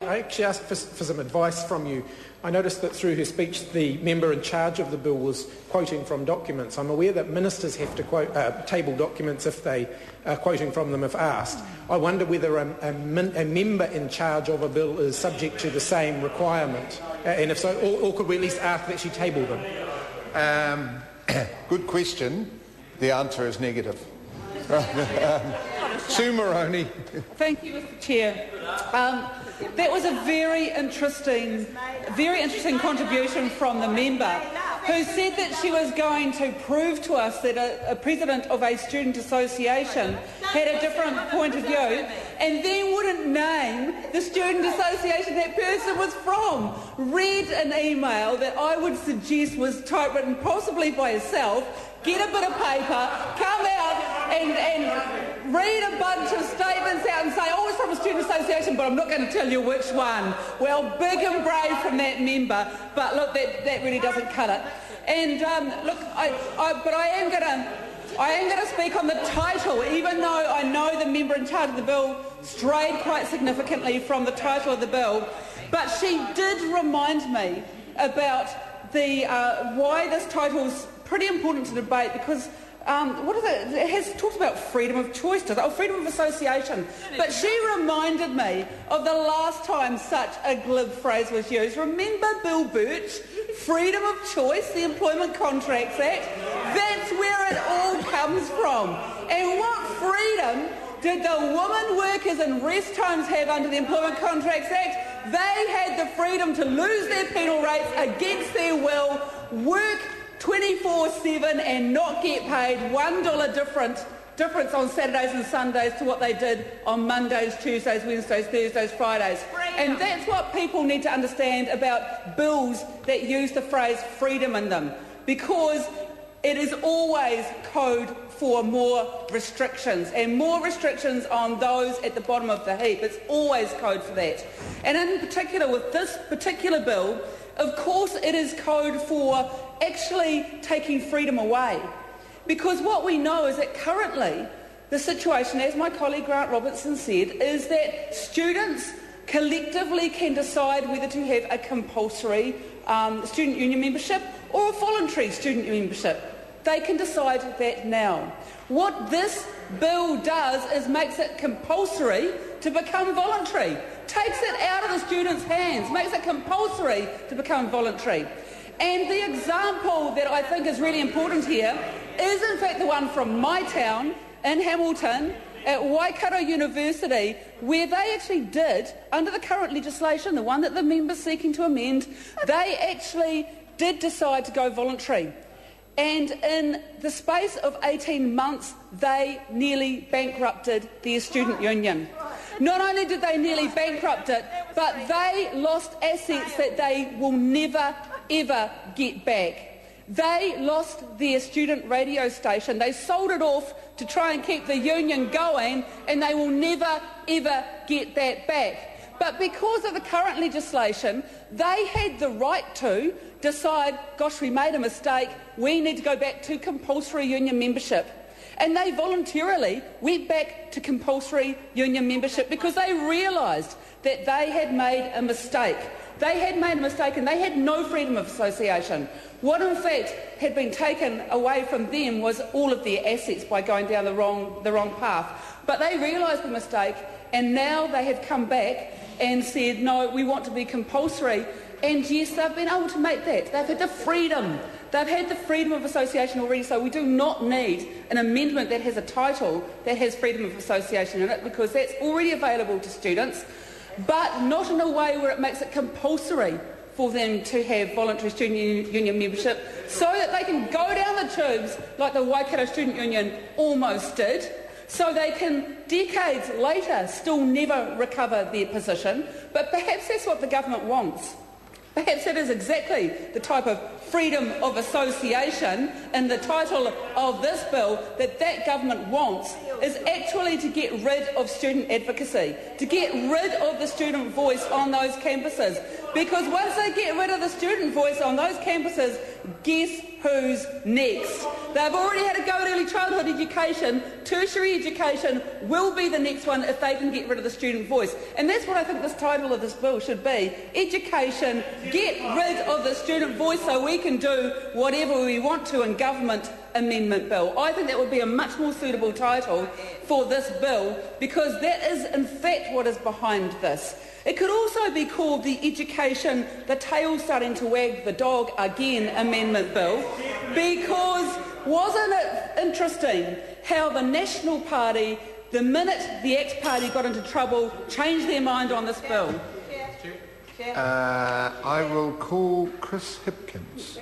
I actually asked for some advice from you. I noticed that through her speech the member in charge of the bill was quoting from documents. I'm aware that ministers have to table documents if they are quoting from them if asked. I wonder whether a member in charge of a bill is subject to the same requirement, and if so, or could we at least ask that she table them? Good question. The answer is negative. Sue Moroney. Thank you, Mr. Chair. That was a very interesting contribution from the member, who said that she was going to prove to us that a president of a student association had a different point of view, and then wouldn't name the student association that person was from. Read an email that I would suggest was typewritten possibly by herself. Get a bit of paper, come out and read a bunch of statements out and say, oh, it's from a student association, but I'm not going to tell you which one. Well, big and brave from that member, but look, that really doesn't cut it. And look, but I am going to speak on the title, even though I know the member in charge of the bill strayed quite significantly from the title of the bill. But she did remind me about the why this title's pretty important to debate, because it has talked about freedom of choice, freedom of association. But she reminded me of the last time such a glib phrase was used. Remember Bill Birch, freedom of choice, the Employment Contracts Act? That's where it all comes from. And what freedom did the women workers in rest homes have under the Employment Contracts Act? They had the freedom to lose their penal rates against their will, work 24/7 and not get paid $1 difference on Saturdays and Sundays to what they did on Mondays, Tuesdays, Wednesdays, Thursdays, Fridays. And that's what people need to understand about bills that use the phrase freedom in them, because it is always code for more restrictions, and more restrictions on those at the bottom of the heap. It's always code for that. And in particular with this particular bill, of course it is code for actually taking freedom away. Because what we know is that currently the situation, as my colleague Grant Robertson said, is that students collectively can decide whether to have a compulsory student union membership or a voluntary student membership. They can decide that now. What this bill does is makes it compulsory to become voluntary. Takes it out of the students' hands, makes it compulsory to become voluntary. And the example that I think is really important here is in fact the one from my town in Hamilton at Waikato University, where they actually did, under the current legislation, the one that the member's seeking to amend, they actually did decide to go voluntary. And in the space of 18 months, they nearly bankrupted their student union. Not only did they nearly bankrupt it, but they lost assets that they will never, ever get back. They lost their student radio station. They sold it off to try and keep the union going, and they will never, ever get that back. But because of the current legislation, they had the right to decide, gosh, we made a mistake, we need to go back to compulsory union membership. And they voluntarily went back to compulsory union membership because they realised that they had made a mistake. They had made a mistake and they had no freedom of association. What in fact had been taken away from them was all of their assets by going down the wrong path. But they realised the mistake, and now they have come back and said, no, we want to be compulsory. And yes, they've been able to make that. They've had the freedom. They've had the freedom of association already, so we do not need an amendment that has a title that has freedom of association in it, because that's already available to students, but not in a way where it makes it compulsory for them to have voluntary student union membership, so that they can go down the tubes like the Waikato Student Union almost did, so they can, decades later, still never recover their position. But perhaps that's what the government wants. Perhaps that is exactly the type of freedom of association in the title of this bill that government wants, is actually to get rid of student advocacy, to get rid of the student voice on those campuses. Because once they get rid of the student voice on those campuses, guess who's next? They've already had a go at early childhood education. Tertiary education will be the next one if they can get rid of the student voice. And that's what I think this title of this bill should be. Education, get rid of the student voice so we can do whatever we want to in government amendment bill. I think that would be a much more suitable title for this bill, because that is in fact what is behind this. It could also be called the Education, the Tail Starting to Wag the Dog Again amendment bill, because wasn't it interesting how the National Party, the minute the ACT Party got into trouble, changed their mind on this bill? I will call Chris Hipkins.